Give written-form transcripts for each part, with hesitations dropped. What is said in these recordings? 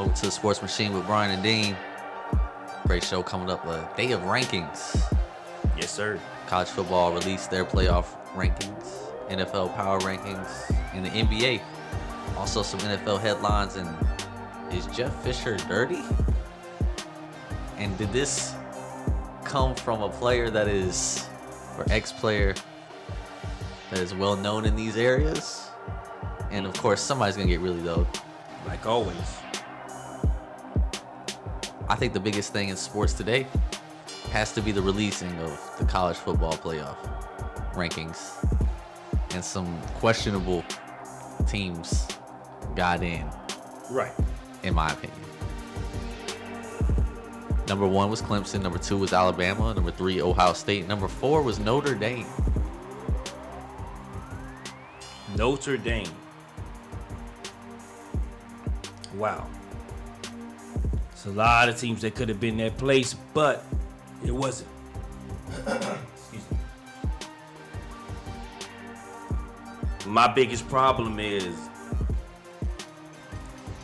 Welcome to the Sports Machine with Brian and Dean. Great show coming up. A day of rankings. Yes, sir. College football released their playoff rankings, NFL power rankings, and the NBA. Also some NFL headlines. And is Jeff Fisher dirty? And did this come from a player that is, or ex-player that is well known in these areas? And of course, somebody's gonna get really low. Like always. I think the biggest thing in sports today has to be the releasing of the college football playoff rankings. And some questionable teams got in. Right. In my opinion. Number 1 was Clemson. Number 2 was Alabama. Number 3, Ohio State. Number 4 was Notre Dame. Notre Dame. Wow. It's a lot of teams that could have been that place, but it wasn't. Excuse me. My biggest problem is,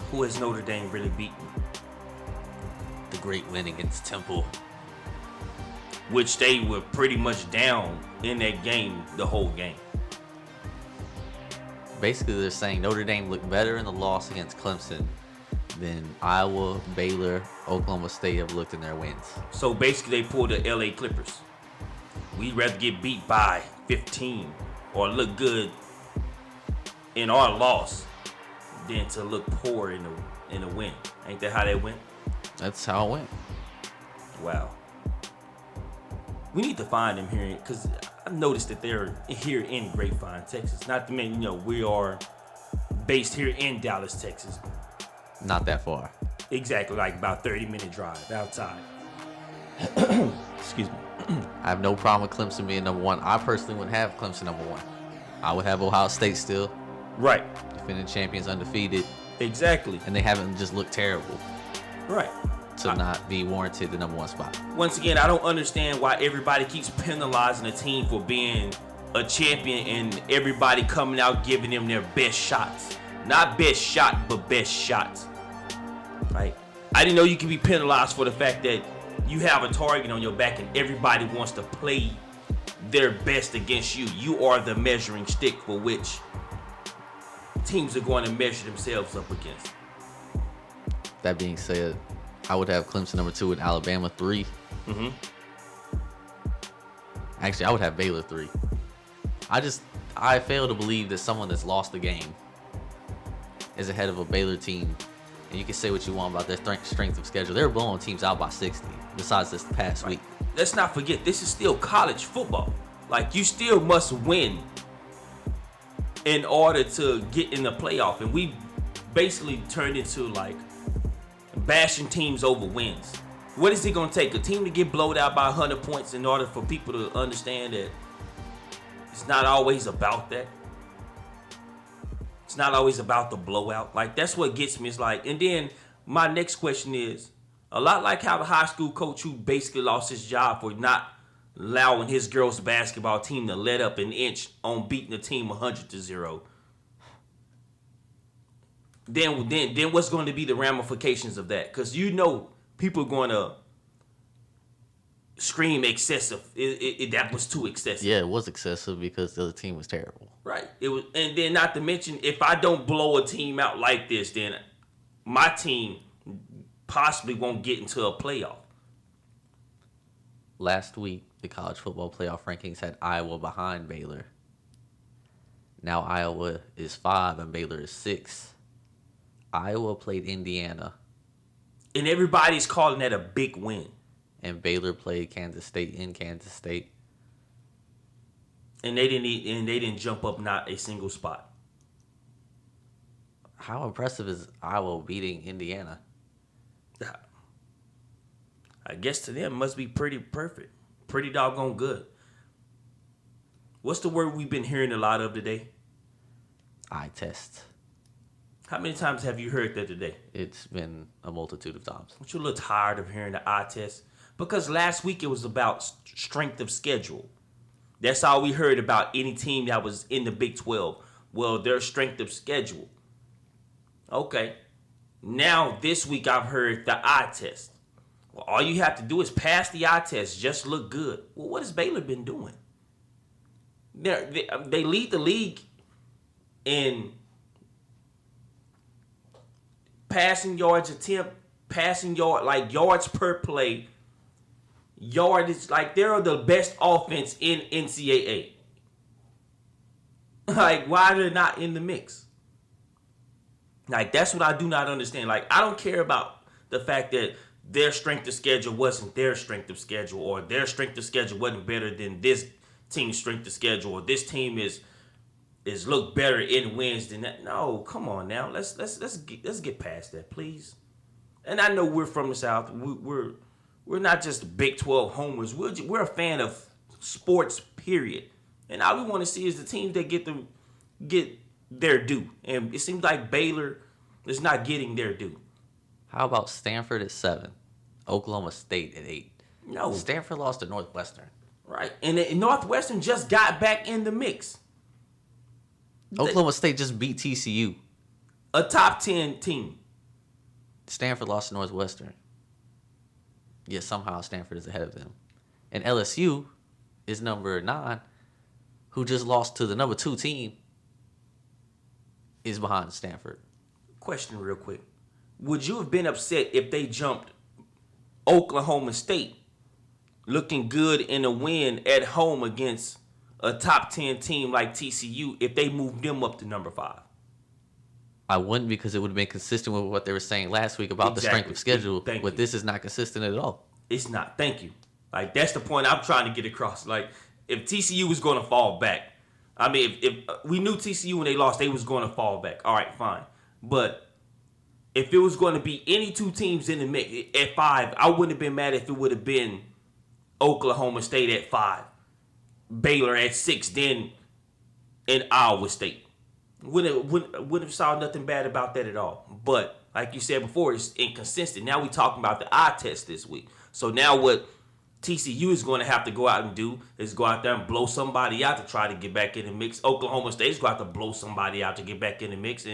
who has Notre Dame really beaten? The great win against Temple. Which they were pretty much down in that game the whole game. Basically, they're saying Notre Dame looked better in the loss against Clemson than Iowa, Baylor, Oklahoma State have looked in their wins. So basically, they pulled the LA Clippers. We'd rather get beat by 15 or look good in our loss than to look poor in a win. Ain't that how that went? That's how it went. Wow. We need to find them here because I've noticed that they're here in Grapevine, Texas. Not to mention, we are based here in Dallas, Texas. Not that far. Exactly, like about 30-minute drive outside. Excuse me. I have no problem with Clemson being number 1. I personally wouldn't have Clemson number 1. I would have Ohio State still. Right. Defending champions, undefeated. Exactly. And they haven't just looked terrible. Right. To not be warranted the number 1 spot. Once again, I don't understand why everybody keeps penalizing a team for being a champion and everybody coming out giving them their best shots. Not best shot, but best shots. Right? I didn't know you could be penalized for the fact that you have a target on your back and everybody wants to play their best against you. You are the measuring stick for which teams are going to measure themselves up against. That being said, I would have Clemson number 2 and Alabama 3. Mm-hmm. Actually, I would have Baylor 3. I fail to believe that someone that's lost the game is ahead of a Baylor team. And you can say what you want about their strength of schedule. They were blowing teams out by 60, besides this past week. Let's not forget, this is still college football. Like, you still must win in order to get in the playoff. And we basically turned into, like, bashing teams over wins. What is it going to take? A team to get blowed out by 100 points in order for people to understand that it's not always about that? It's not always about the blowout. Like, that's what gets me. It's like, and then my next question is, a lot like how the high school coach who basically lost his job for not allowing his girls basketball team to let up an inch on beating the team 100-0. Then what's going to be the ramifications of that? Because people are going to scream excessive. That was too excessive. Yeah, it was excessive because the other team was terrible. Right. It was, and then not to mention, if I don't blow a team out like this, then my team possibly won't get into a playoff. Last week, the college football playoff rankings had Iowa behind Baylor. Now Iowa is 5 and Baylor is 6. Iowa played Indiana. And everybody's calling that a big win. And Baylor played Kansas State in Kansas State. And they didn't jump up not a single spot. How impressive is Iowa beating Indiana? I guess to them must be pretty perfect. Pretty doggone good. What's the word we've been hearing a lot of today? Eye test. How many times have you heard that today? It's been a multitude of times. Aren't you a little tired of hearing the eye test? Because last week it was about strength of schedule. That's all we heard about any team that was in the Big 12. Well, their strength of schedule. Okay. Now this week I've heard the eye test. Well, all you have to do is pass the eye test, just look good. Well, what has Baylor been doing? They lead the league in passing yards attempt, yards per play. Yardage, like they're the best offense in NCAA. Like, why they're not in the mix? Like, that's what I do not understand. Like, I don't care about the fact that their strength of schedule wasn't their strength of schedule, or their strength of schedule wasn't better than this team's strength of schedule, or this team is look better in wins than that. No, come on now. Let's get past that, please. And I know we're from the South. We're not just Big 12 homers. We're a fan of sports, period. And all we want to see is the teams that get their due. And it seems like Baylor is not getting their due. How about Stanford at 7, Oklahoma State at 8? No. Stanford lost to Northwestern. Right. And Northwestern just got back in the mix. Oklahoma State just beat TCU. A top 10 team. Stanford lost to Northwestern. Yet somehow Stanford is ahead of them. And LSU is number 9, who just lost to the number 2 team, is behind Stanford. Question real quick. Would you have been upset if they jumped Oklahoma State looking good in a win at home against a top 10 team like TCU if they moved them up to number 5? I wouldn't, because it would have been consistent with what they were saying last week about the strength of schedule. But this is not consistent at all. It's not. Thank you. Like, that's the point I'm trying to get across. Like, if TCU was going to fall back, I mean, if we knew TCU when they lost, they was going to fall back. All right, fine. But if it was going to be any 2 teams in the mix at 5, I wouldn't have been mad if it would have been Oklahoma State at 5, Baylor at 6, then in Iowa State. Wouldn't have saw nothing bad about that at all. But like you said before, it's inconsistent. Now we talking about the eye test this week. So now what TCU is going to have to go out and do is go out there and blow somebody out to try to get back in the mix. Oklahoma State is going to have to blow somebody out to get back in the mix.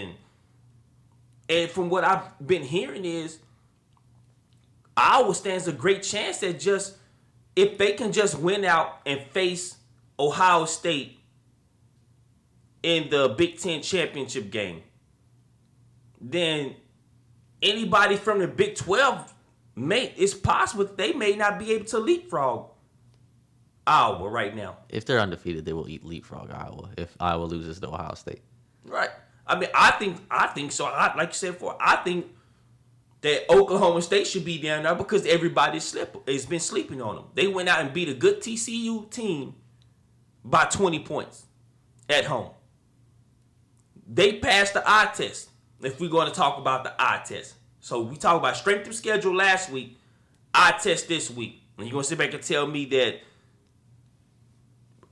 And from what I've been hearing is Iowa stands a great chance that just if they can just win out and face Ohio State in the Big Ten championship game, then anybody from the Big 12 it's possible they may not be able to leapfrog Iowa right now. If they're undefeated, they will leapfrog Iowa if Iowa loses to Ohio State. Right. I mean, I think so. Like you said before, I think that Oklahoma State should be down there because everybody has been sleeping on them. They went out and beat a good TCU team by 20 points at home. They passed the eye test, if we're going to talk about the eye test. So we talked about strength of schedule last week, eye test this week. And you're going to sit back and tell me that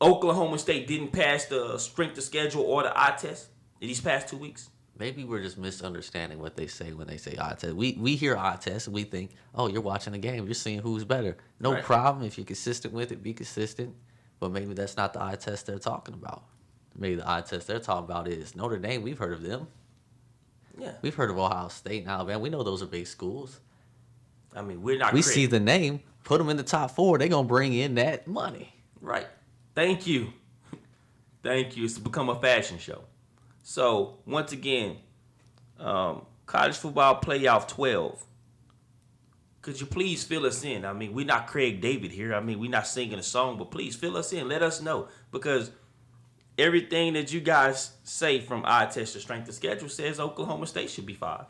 Oklahoma State didn't pass the strength of schedule or the eye test in these past 2 weeks? Maybe we're just misunderstanding what they say when they say eye test. We hear eye test and we think, oh, you're watching the game. You're seeing who's better. No problem. If you're consistent with it, be consistent. But maybe that's not the eye test they're talking about. Maybe the eye test they're talking about is Notre Dame. We've heard of them. Yeah. We've heard of Ohio State and Alabama. We know those are big schools. I mean, we're not. We see the name, put them in the top 4. They're going to bring in that money. Right. Thank you. Thank you. It's become a fashion show. So, once again, college football playoff 12. Could you please fill us in? I mean, we're not Craig David here. I mean, we're not singing a song, but please fill us in. Let us know. Because everything that you guys say from eye test to strength of schedule says Oklahoma State should be 5.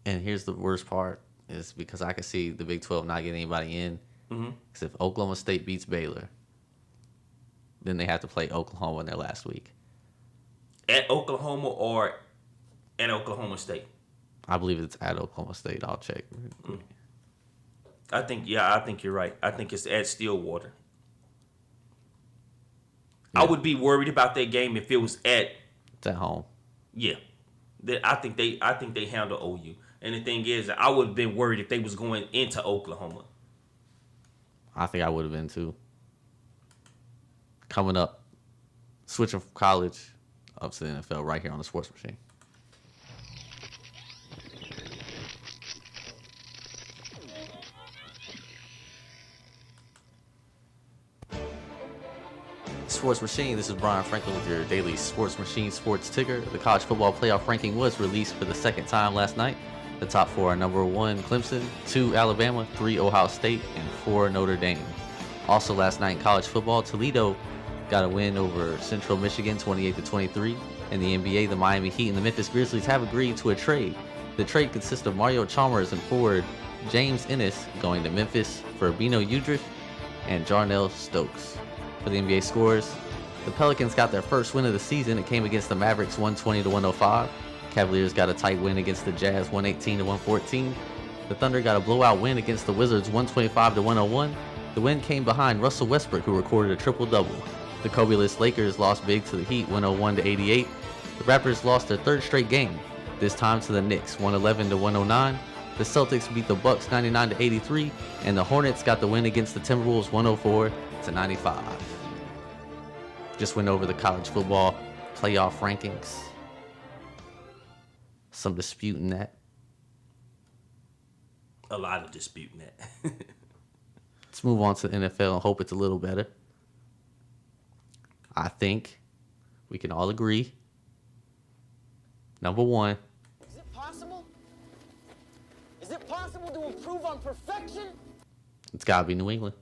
And here's the worst part is because I can see the Big 12 not getting anybody in. Because if Oklahoma State beats Baylor, then they have to play Oklahoma in their last week. At Oklahoma or at Oklahoma State? I believe it's at Oklahoma State. I'll check. I think you're right. I think it's at Stillwater. Yeah. I would be worried about that game if it was it's at home. Yeah. I think they handle OU. And the thing is, I would have been worried if they was going into Oklahoma. I think I would have been too. Coming up, switching from college up to the NFL right here on the Sports Machine. Sports Machine. This is Brian Franklin with your daily Sports Machine sports ticker. The college football playoff ranking was released for the second time last night. The top four are number 1, Clemson, 2, Alabama, 3, Ohio State, and 4, Notre Dame. Also last night in college football, Toledo got a win over Central Michigan 28-23. In the NBA, the Miami Heat and the Memphis Grizzlies have agreed to a trade. The trade consists of Mario Chalmers and forward James Ennis going to Memphis for Bino Udrih and Jarnell Stokes. For the NBA scores, the Pelicans got their first win of the season. It came against the Mavericks 120-105. Cavaliers got a tight win against the Jazz 118-114. The Thunder got a blowout win against the Wizards 125-101. The win came behind Russell Westbrook, who recorded a triple-double. The Kobe-less Lakers lost big to the Heat 101-88. The Raptors lost their third straight game, this time to the Knicks 111-109. The Celtics beat the Bucks 99-83, and the Hornets got the win against the Timberwolves 104-95. Just went over the college football playoff rankings. Some disputing that. A lot of disputing that. Let's move on to the NFL and hope it's a little better. I think we can all agree. Number 1. Is it possible? Is it possible to improve on perfection? It's got to be New England.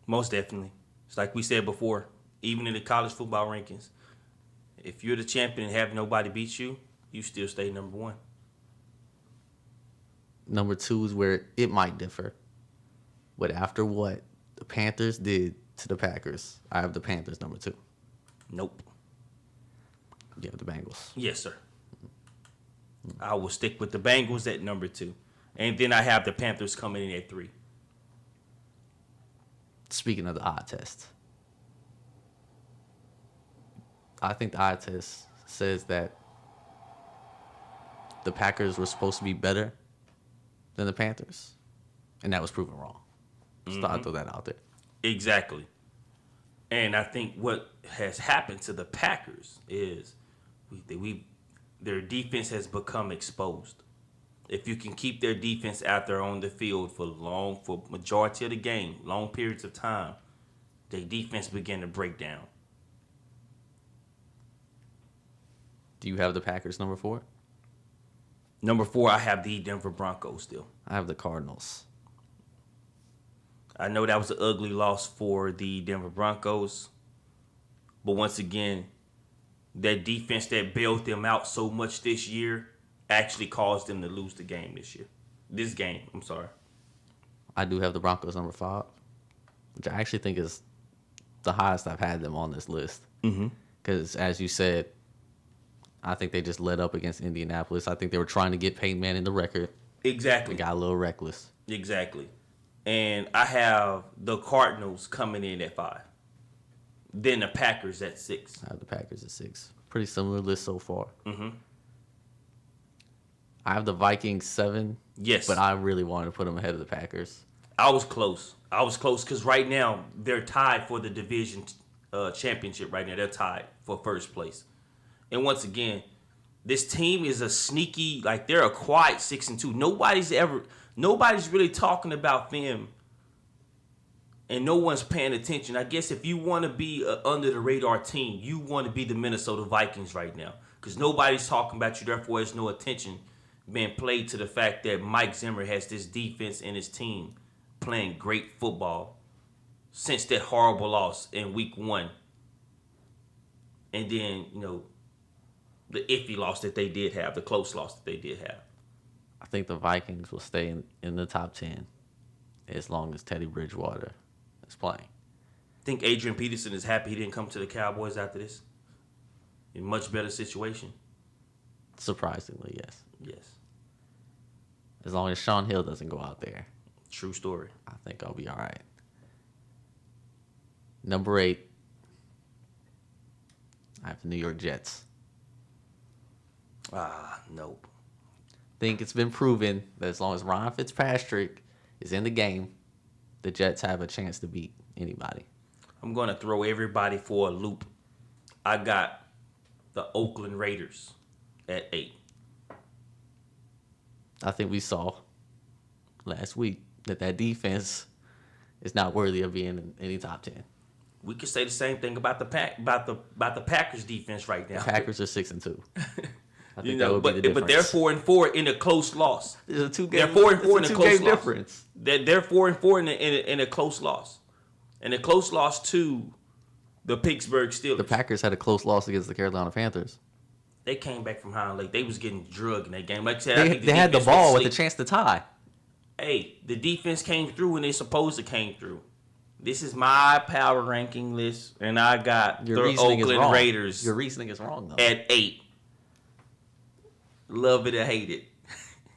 Most definitely. It's like we said before, even in the college football rankings, if you're the champion and have nobody beat you, you still stay number 1. Number 2 is where it might differ. But after what the Panthers did to the Packers, I have the Panthers number 2. Nope. You have the Bengals. Yes, sir. I will stick with the Bengals at number 2. And then I have the Panthers coming in at 3. Speaking of the eye test, I think the eye test says that the Packers were supposed to be better than the Panthers, and that was proven wrong. Just thought I'd throw that out there. Exactly. And I think what has happened to the Packers is their defense has become exposed. If you can keep their defense out there on the field for majority of the game, long periods of time, their defense began to break down. Do you have the Packers number 4? Number 4, I have the Denver Broncos still. I have the Cardinals. I know that was an ugly loss for the Denver Broncos. But once again, that defense that bailed them out so much this year actually caused them to lose the game this year. This game, I'm sorry. I do have the Broncos number 5, which I actually think is the highest I've had them on this list. Because, as you said, I think they just let up against Indianapolis. I think they were trying to get Peyton Manning the record. Exactly. They got a little reckless. Exactly. And I have the Cardinals coming in at 5. Then the Packers at 6. I have the Packers at 6. Pretty similar list so far. I have the Vikings 7. Yes. But I really wanted to put them ahead of the Packers. I was close because right now they're tied for the division championship right now. They're tied for first place. And once again, this team is a sneaky, like they're a quiet 6-2. Nobody's really talking about them, and no one's paying attention. I guess if you want to be an under the radar team, you want to be the Minnesota Vikings right now, because nobody's talking about you. Therefore, there's no attention being played to the fact that Mike Zimmer has this defense and his team playing great football since that horrible loss in week 1, and then the iffy loss that they did have, the close loss that they did have. I think the Vikings will stay in the top 10 as long as Teddy Bridgewater is playing. I think Adrian Peterson is happy he didn't come to the Cowboys after this. In much better situation. Surprisingly, yes. Yes. As long as Sean Hill doesn't go out there, True story. I think I'll be all right. Number 8, I have the New York Jets. Nope. Think it's been proven that as long as Ryan Fitzpatrick is in the game, the Jets have a chance to beat anybody. I'm going to throw everybody for a loop. I got the Oakland Raiders at 8. I think we saw last week that defense is not worthy of being in any top 10. we could say the same thing about the Packers defense right now. The Packers are 6-2. I think You that know, would be the but they're difference. 4-4 in a close loss. There's a They're 4-4 in a close game loss. difference. They're 4-4 in a close loss, and a close loss to the Pittsburgh Steelers. The Packers had a close loss against the Carolina Panthers. They came back from Hind Lake. They was getting drugged in that game. Like I said, I think They had the defense ball went with a sleep. chance to tie. Hey, the defense came through when they supposed to came through. This is my power ranking list, and I got Your the reasoning is Oakland wrong. Raiders Your reasoning is wrong, though. at 8. Love it or hate it. I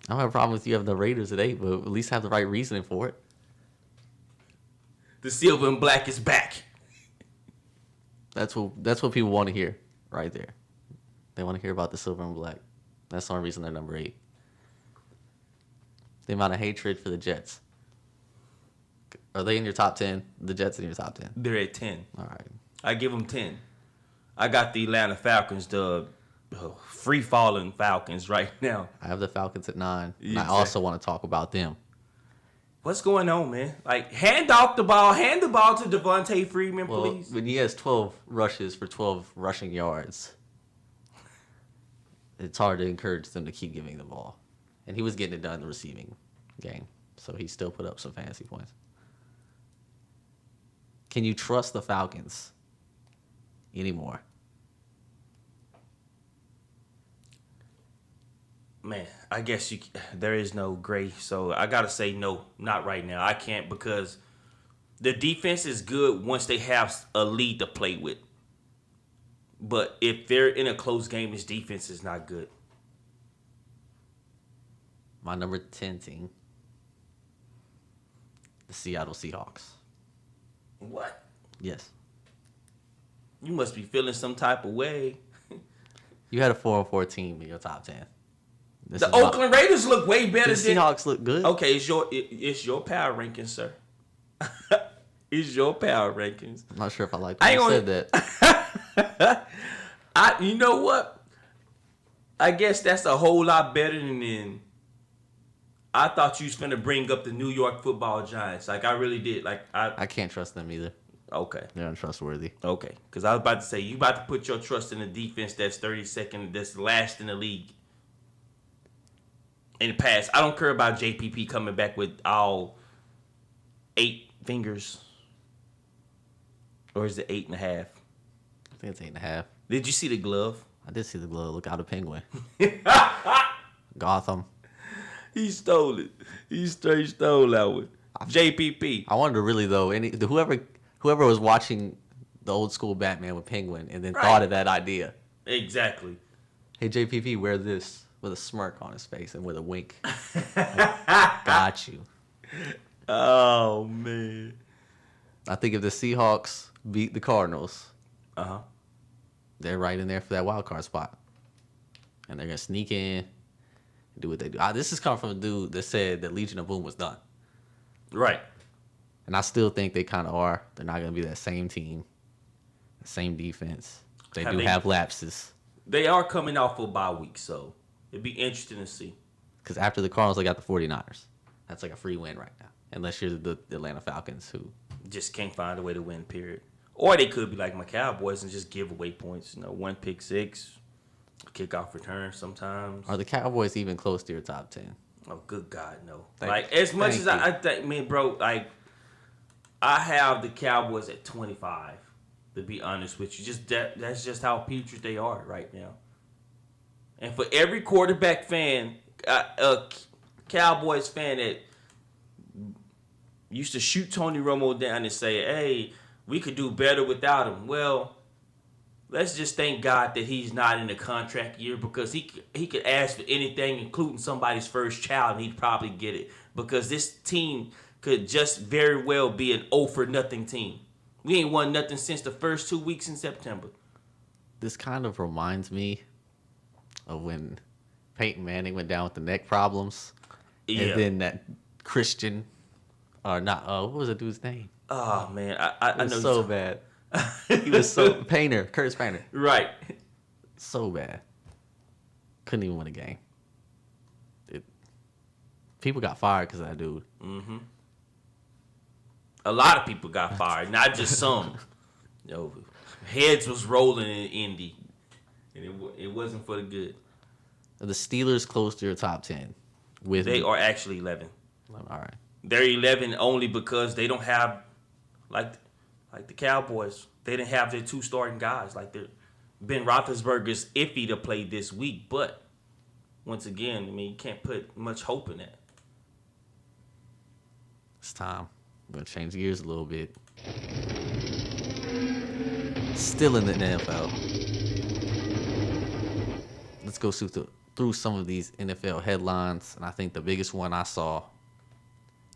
don't have a problem with you having the Raiders at 8, but at least have the right reasoning for it. The silver and black is back. That's what people want to hear right there. They want to hear about the silver and black. That's the only reason they're number 8. The amount of hatred for the Jets. Are they in your top 10? The Jets in your top 10. They're at 10. All right. I give them 10. I got the Atlanta Falcons, the free-falling Falcons right now. I have the Falcons at 9. And I Exactly. also want to talk about them. What's going on, man? Like, hand the ball to Devontae Freeman, Well, please. when he has 12 rushes for 12 rushing yards, it's hard to encourage them to keep giving the ball. And he was getting it done in the receiving game, so he still put up some fantasy points. Can you trust the Falcons anymore? Man, I guess there is no gray, so I gotta say no, not right now. I can't because the defense is good once they have a lead to play with. But if they're in a close game, this defense is not good. My number 10 team, the Seattle Seahawks. What? Yes. You must be feeling some type of way. You had a 4-4 team in your top 10. This The is my- Oakland Raiders look way better The than. Seahawks look good. Okay, it's your power rankings, sir. It's your power rankings. I'm not sure if I like I when ain't you gonna- said that. You know what? I guess that's a whole lot better than. I thought you was finna bring up the New York Football Giants. Like I really did. Like I can't trust them either. Okay. They're untrustworthy. Okay. Because I was about to say you about to put your trust in a defense that's 32nd, that's last in the league. In the past, I don't care about JPP coming back with all 8 fingers. Or is it 8.5? I think it's 8.5. Did you see the glove? I did see the glove. Look out, a penguin. Gotham. He stole it. He straight stole that one. JPP. I wonder really though, whoever was watching the old school Batman with Penguin and then Right. thought of that idea. Exactly. Hey JPP, wear this with a smirk on his face and with a wink. Got you. Oh man. I think if the Seahawks beat the Cardinals, Uh-huh. they're right in there for that wild card spot, and they're gonna sneak in, and do what they do. This is coming from a dude that said that Legion of Boom was done. Right. And I still think they kind of are. They're not going to be that same team, the same defense. They Have do they- have lapses. They are coming off for a bye week, so it'd be interesting to see. Because after the Cardinals, they got the 49ers. That's like a free win right now. Unless you're the Atlanta Falcons, who... Just can't find a way to win, period. Or they could be like my Cowboys and just give away points. You know, 1 pick six, kickoff return sometimes. Are the Cowboys even close to your top 10? Oh, good God, no. Thank- As much thank as you. I think, man, bro, like, I have the Cowboys at 25, to be honest with you. That's just how putrid they are right now. And for every quarterback fan, Cowboys fan that used to shoot Tony Romo down and say, hey, we could do better without him. Well, let's just thank God that he's not in the contract year, because he could ask for anything, including somebody's first child, and he'd probably get it. Because this team could just very well be an 0-for-nothing team. We ain't won nothing since the first 2 weeks in September. This kind of reminds me of when Peyton Manning went down with the neck problems. Yeah. And then that Christian... Or not... what was the dude's name? Oh, man. I It know. was so bad. He was so... Painter. Curtis Painter. Right. So bad. Couldn't even win a game. People got fired because of that dude. A lot of people got fired, not just some. Yo, heads was rolling in Indy, and it wasn't for the good. The Steelers close to your top 10. They are actually 11. All right. They're 11 only because they don't have like the Cowboys. They didn't have their 2 starting guys. Like Ben Roethlisberger's iffy to play this week, but once again, I mean, you can't put much hope in that. It's time. I'm going to change gears a little bit. Still in the NFL. Let's go through some of these NFL headlines. And I think the biggest one I saw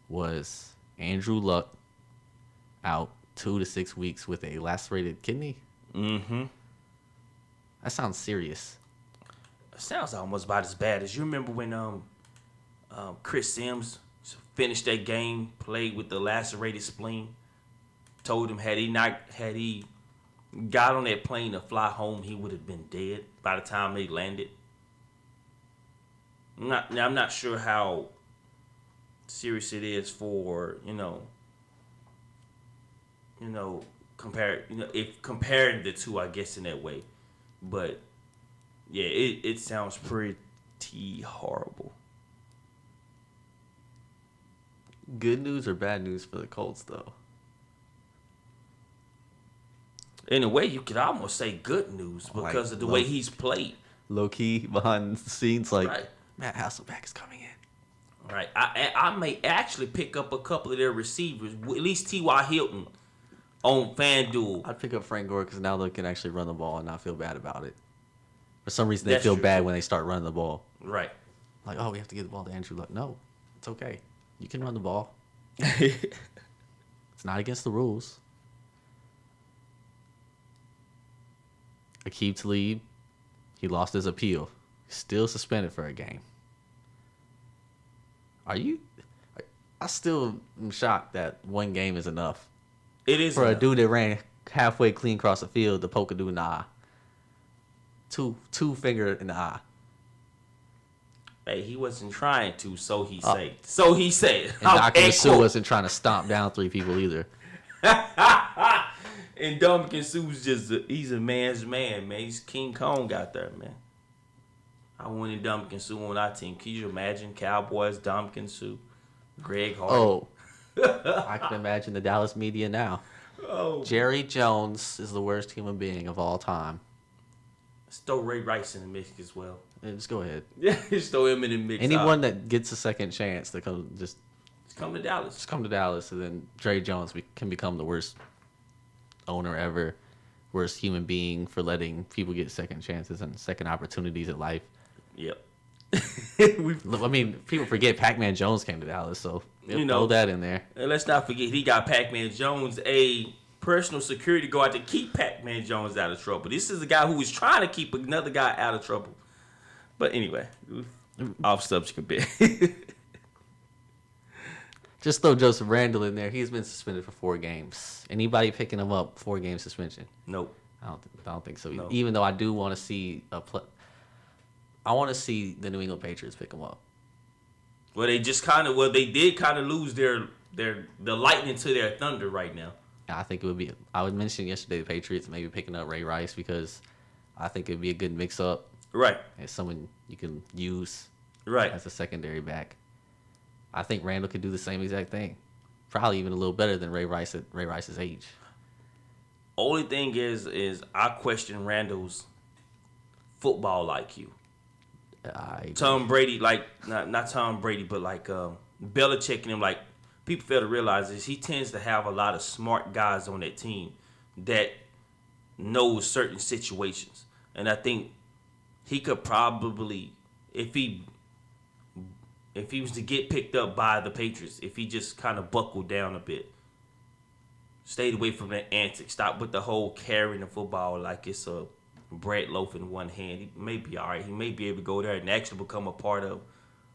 was Andrew Luck out 2 to 6 weeks with a lacerated kidney. Mm-hmm. That sounds serious. It sounds almost about as bad as you remember when Chris Sims finished that game, played with the lacerated spleen. Told him had he got on that plane to fly home, he would have been dead by the time they landed. I'm not sure how serious it is for if comparing the two, I guess in that way, but yeah, it sounds pretty horrible. Good news or bad news for the Colts, though? In a way, you could almost say good news because of the way he's played. Low key behind the scenes, like Right. Matt Hasselbeck is coming in. Right. I may actually pick up a couple of their receivers, at least T.Y. Hilton on FanDuel. I'd pick up Frank Gore because now they can actually run the ball and not feel bad about it. For some reason, they That's feel true, bad too. when they start running the ball. Right. Like, oh, we have to get the ball to Andrew Luck. No, it's okay. You can run the ball. It's not against the rules. Aqib Talib, he lost his appeal. Still suspended for a game. I still am shocked that one game is enough. It is For a enough. dude that ran halfway clean across the field to poke a dude in the eye. Two finger in the eye. Hey, he wasn't trying to, so he said. So he said. And Dr. End Sue quote. wasn't trying to stomp down 3 people either. And Dominican Sue's he's a man's man, man. He's King Kong out there, man. I wanted Dominican Sue on our team. Can you imagine Cowboys, Dominican Sue, Greg Hardy? Oh, I can imagine the Dallas media now. Oh. Jerry Jones is the worst human being of all time. Let's throw Ray Rice in the mix as well. Yeah, just go ahead. Yeah, just throw him in the mix. Anyone that gets a second chance to come, just come to Dallas. come to Dallas, and then Jerry Jones can become the worst owner ever, worst human being for letting people get second chances and second opportunities at life. Yep. I mean, people forget Pac-Man Jones came to Dallas, so throw that in there. And let's not forget he got Pac-Man Jones, a personal security guard to keep Pac-Man Jones out of trouble. This is a guy who was trying to keep another guy out of trouble. But anyway, off subject a bit. Just throw Joseph Randle in there. He's been suspended for 4 games. Anybody picking him up, 4 game suspension? Nope. I don't think so. No. Even though I do want to see I want to see the New England Patriots pick him up. Well, they did kind of lose the lightning to their thunder right now. I think it would be. I would mention yesterday the Patriots maybe picking up Ray Rice because I think it would be a good mix-up. Right. As someone you can use Right. as a secondary back. I think Randall could do the same exact thing. Probably even a little better than Ray Rice at Ray Rice's age. Only thing is I question Randall's football IQ. Tom Brady, like not Tom Brady, but like Belichick and him, like people fail to realize is he tends to have a lot of smart guys on that team that knows certain situations, and I think he could probably, if he was to get picked up by the Patriots, if he just kind of buckled down a bit, stayed away from that antics, stop with the whole carrying the football like it's a bread loaf in one hand, he may be all right. He may be able to go there and actually become a part of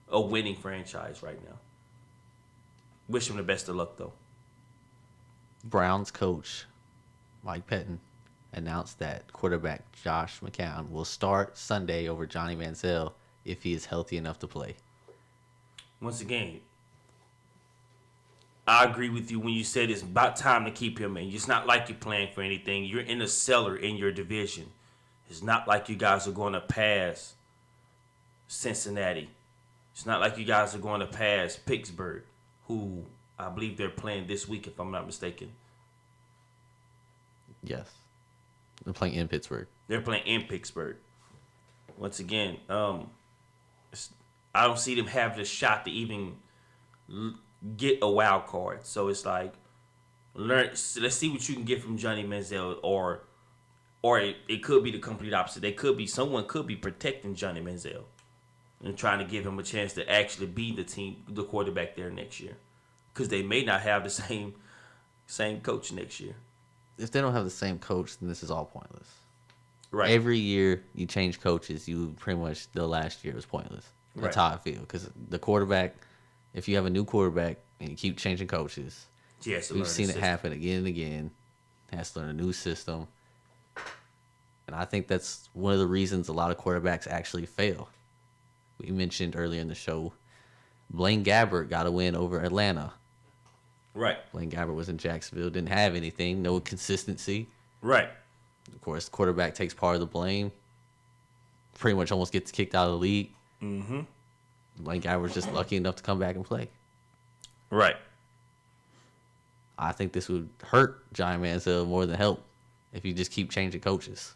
a winning franchise right now. Wish him the best of luck, though. Browns coach Mike Pettin announced that quarterback Josh McCown will start Sunday over Johnny Manziel if he is healthy enough to play. Once again, I agree with you when you said it's about time to keep him in. It's not like you're playing for anything. You're in the cellar in your division. It's not like you guys are going to pass Cincinnati. It's not like you guys are going to pass Pittsburgh, who I believe they're playing this week, if I'm not mistaken. Yes. They're playing in Pittsburgh. They're playing in Pittsburgh. Once again, I don't see them having a shot to even get a wild card. So it's like, let's see what you can get from Johnny Manziel, or it could be the complete opposite. Someone could be protecting Johnny Manziel and trying to give him a chance to actually be the quarterback there next year, because they may not have the same coach next year. If they don't have the same coach, then this is all pointless. Right. Every year you change coaches, you pretty much the last year was pointless. That's Right. how I feel. Because the quarterback, if you have a new quarterback and you keep changing coaches, Yes, we've seen it happen again and again. Has to learn a new system. And I think that's one of the reasons a lot of quarterbacks actually fail. We mentioned earlier in the show, Blaine Gabbert got a win over Atlanta. Right. Blaine Gabbert was in Jacksonville, didn't have anything, no consistency. Right. Of course, the quarterback takes part of the blame. Pretty much almost gets kicked out of the league. Mm-hmm. Blaine Gabbert was just lucky enough to come back and play. Right. I think this would hurt Johnny Manziel more than help if you just keep changing coaches.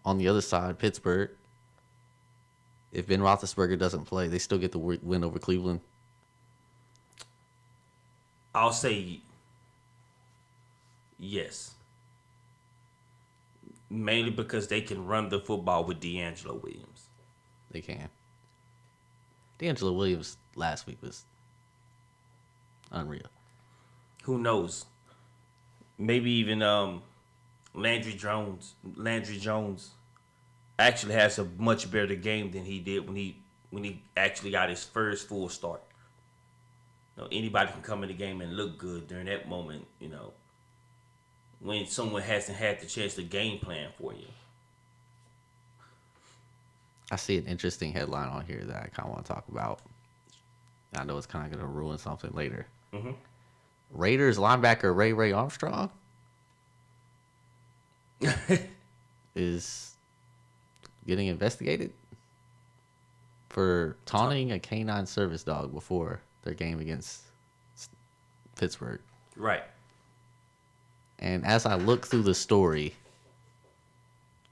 On the other side, Pittsburgh, if Ben Roethlisberger doesn't play, they still get the win over Cleveland. I'll say yes. Mainly because they can run the football with D'Angelo Williams. They can. D'Angelo Williams last week was unreal. Who knows? Maybe even Landry Jones actually has a much better game than he did when he actually got his first full start. Anybody can come in the game and look good during that moment, when someone hasn't had the chance to game plan for you. I see an interesting headline on here that I kind of want to talk about. I know it's kind of going to ruin something later. Mm-hmm. Raiders linebacker Ray Armstrong is getting investigated for taunting a canine service dog before their game against Pittsburgh. Right. And as I look through the story,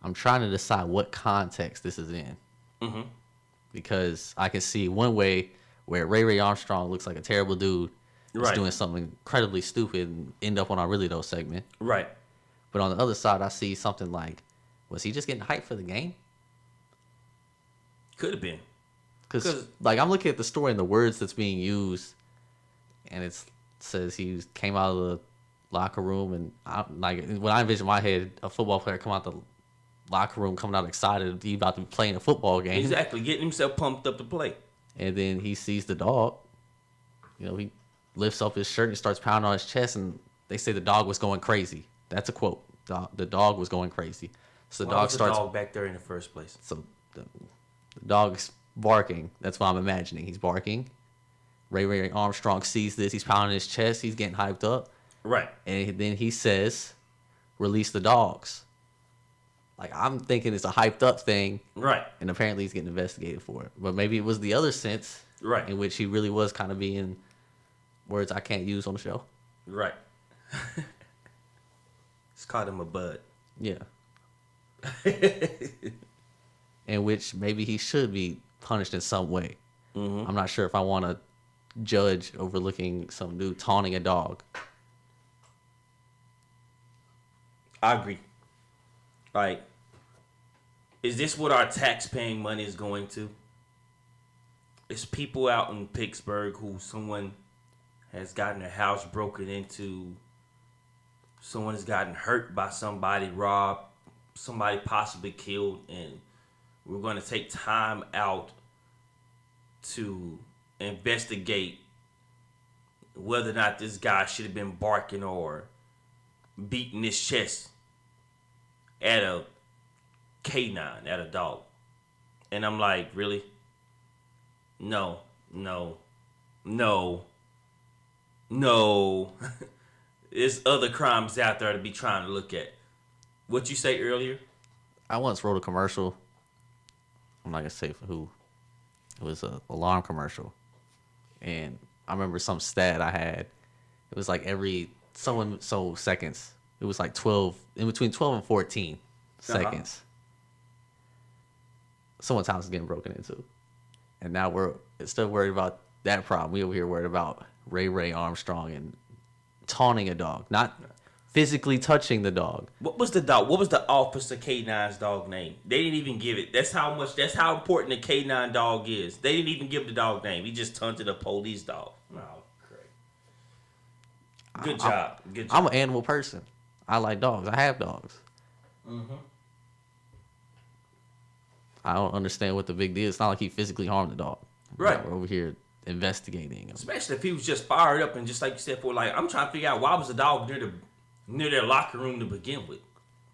I'm trying to decide what context this is in. Mm-hmm. Because I can see one way where Ray Armstrong looks like a terrible dude that's Right. doing something incredibly stupid and end up on our Really Though segment. Right. But on the other side, I see something like, was he just getting hyped for the game? Could have been. Because I'm looking at the story and the words that's being used, and it says he came out of the locker room, and when I envision in my head a football player come out the locker room coming out excited, he about to be playing a football game. Exactly. Getting himself pumped up to play. And then he sees the dog. He lifts up his shirt and starts pounding on his chest, and they say the dog was going crazy. That's a quote. The dog was going crazy. So the Why dog was starts. the dog back there in the first place? So the dog's barking. That's what I'm imagining. He's barking. Ray Armstrong sees this. He's pounding his chest. He's getting hyped up. Right. And then he says, release the dogs. Like, I'm thinking it's a hyped up thing. Right. And apparently he's getting investigated for it. But maybe it was the other sense. Right. In which he really was kind of being words I can't use on the show. Right. It's called him a bud. Yeah. In which maybe he should be punished in some way. Mm-hmm. I'm not sure if I want to judge overlooking some dude taunting a dog. I agree. Like, is this what our tax-paying money is going to? It's people out in Pittsburgh who someone has gotten their house broken into. Someone has gotten hurt by somebody, robbed, somebody possibly killed, and we're going to take time out to investigate whether or not this guy should have been barking or beating his chest at a canine, at a dog. And I'm like, really? No. No. There's other crimes out there to be trying to look at. What you say earlier? I once wrote a commercial. I'm not gonna say for who. It was a alarm commercial, and I remember some stat I had. It was like every so seconds. It was like 12 in between 12 and 14 seconds. Someone's house is getting broken into, and now we're still worried about that problem. We over here worried about Ray Armstrong and taunting a dog, not physically touching the dog. What was the dog? What was the Officer K9's dog name? They didn't even give it. That's how important the K9 dog is. They didn't even give the dog name. He just taunted a police dog. No, great. Good job. I'm an animal person. I like dogs. I have dogs. Mm-hmm. I don't understand what the big deal is. It's not like he physically harmed the dog. Right. We're over here investigating him. Especially if he was just fired up and just like you said, I'm trying to figure out why was the dog near their locker room to begin with.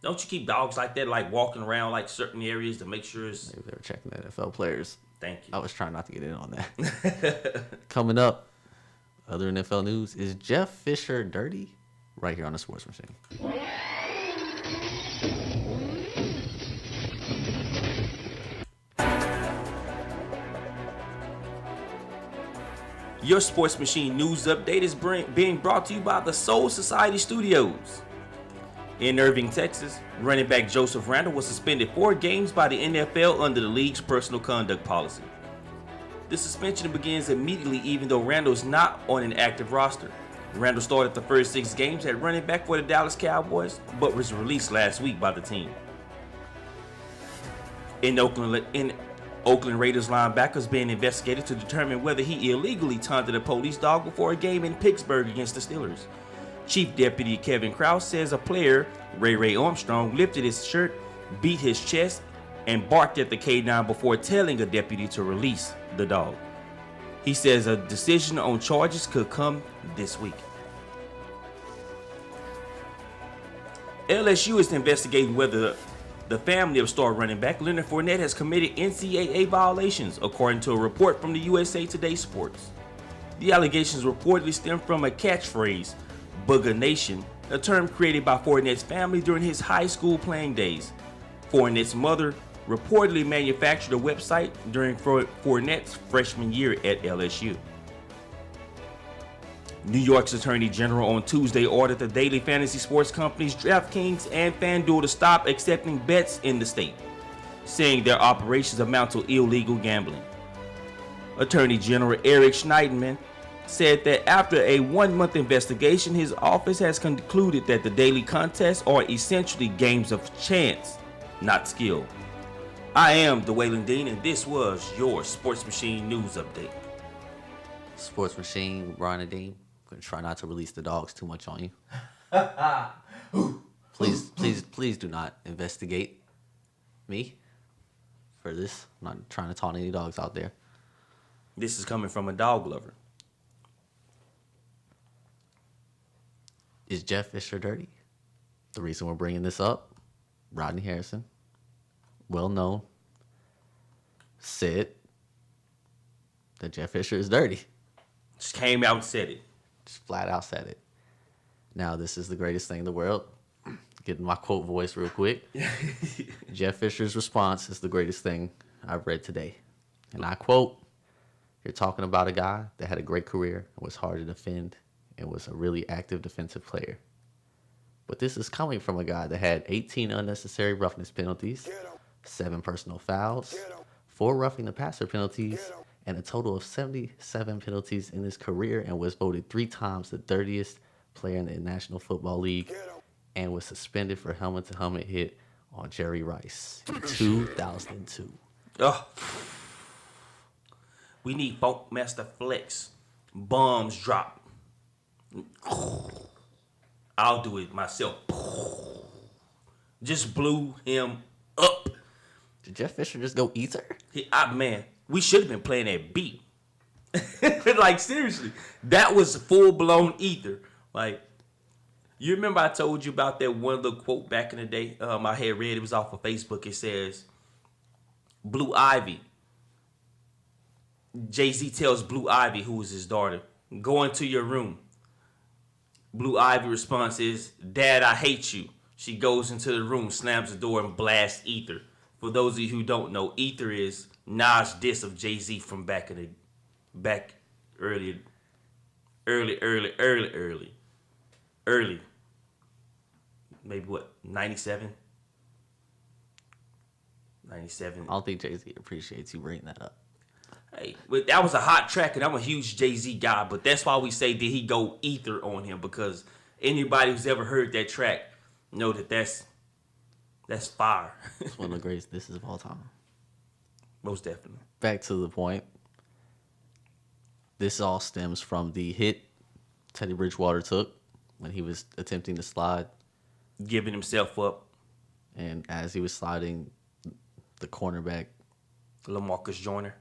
Don't you keep dogs like that, like walking around like certain areas to make sure it's... Maybe they were checking the NFL players. Thank you. I was trying not to get in on that. Coming up, other NFL news, is Jeff Fisher dirty? Right here on the Sports Machine. Your Sports Machine news update is being brought to you by the Soul Society Studios. In Irving, Texas, running back Joseph Randle was suspended 4 games by the NFL under the league's personal conduct policy. The suspension begins immediately even though Randle is not on an active roster. Randle started the first 6 games at running back for the Dallas Cowboys, but was released last week by the team. In Oakland Raiders linebackers being investigated to determine whether he illegally taunted a police dog before a game in Pittsburgh against the Steelers. Chief Deputy Kevin Krause says a player, Ray Armstrong, lifted his shirt, beat his chest, and barked at the K9 before telling a deputy to release the dog. He says a decision on charges could come this week. LSU is investigating whether the family of star running back Leonard Fournette has committed NCAA violations, according to a report from the USA Today Sports. The allegations reportedly stem from a catchphrase, Booger Nation, a term created by Fournette's family during his high school playing days. Fournette's mother reportedly manufactured a website during Fournette's freshman year at LSU. New York's Attorney General on Tuesday ordered the daily fantasy sports companies DraftKings and FanDuel to stop accepting bets in the state, saying their operations amount to illegal gambling. Attorney General Eric Schneiderman said that after a 1-month investigation, his office has concluded that the daily contests are essentially games of chance, not skill. I am Dwayne Dean, and this was your Sports Machine News Update. Sports Machine, Brian and Dean. I'm going to try not to release the dogs too much on you. Please do not investigate me for this. I'm not trying to taunt any dogs out there. This is coming from a dog lover. Is Jeff Fisher dirty? The reason we're bringing this up, Rodney Harrison, well known, said that Jeff Fisher is dirty. Just came out and said it. Just flat out said it. Now, this is the greatest thing in the world. Getting my quote voice real quick. Jeff Fisher's response is the greatest thing I've read today. And I quote, "You're talking about a guy that had a great career and was hard to defend and was a really active defensive player. But this is coming from a guy that had 18 unnecessary roughness penalties, 7 personal fouls, 4 roughing the passer penalties, and a total of 77 penalties in his career, and was voted 3 times the dirtiest player in the National Football League, and was suspended for helmet-to-helmet hit on Jerry Rice in 2002. Ugh. We need Funkmaster Flex. Bombs drop. I'll do it myself. Just blew him up. Did Jeff Fisher just go ether? Man, we should have been playing that beat. Like, seriously. That was full-blown ether. Like, you remember I told you about that one little quote back in the day? I had read, it was off of Facebook. It says, Blue Ivy. Jay-Z tells Blue Ivy, who is his daughter, go into your room. Blue Ivy response is, "Dad, I hate you." She goes into the room, slams the door, and blasts Ether. For those of you who don't know, Ether is Nas' diss of Jay-Z from back early. Maybe what, 97? 97. I don't think Jay-Z appreciates you bringing that up. Hey, but that was a hot track, and I'm a huge Jay-Z guy, but that's why we say, did he go Ether on him? Because anybody who's ever heard that track know that that's fire. It's one of the greatest disses of all time. Most definitely. Back to the point. This all stems from the hit Teddy Bridgewater took when he was attempting to slide. Giving himself up. And as he was sliding, the cornerback LaMarcus Joyner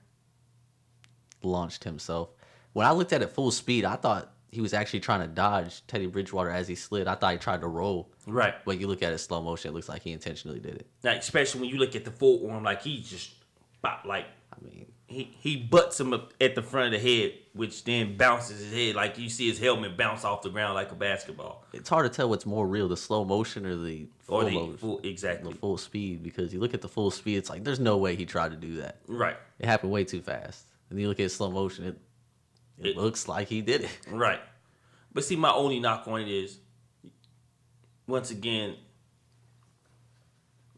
launched himself. When I looked at it full speed, I thought he was actually trying to dodge Teddy Bridgewater as he slid. I thought he tried to roll. Right. But you look at it slow motion, it looks like he intentionally did it. Now, especially when you look at the full arm, like he just like I mean, he butts him up at the front of the head, which then bounces his head, like you see his helmet bounce off the ground like a basketball. it's hard to tell what's more real, the slow motion or the full Or the motion. full, exactly. The full speed, because you look at the full speed, it's like there's no way he tried to do that. Right. It happened way too fast. And you look at slow motion, it looks like he did it. Right. But see, my only knock on it is, once again,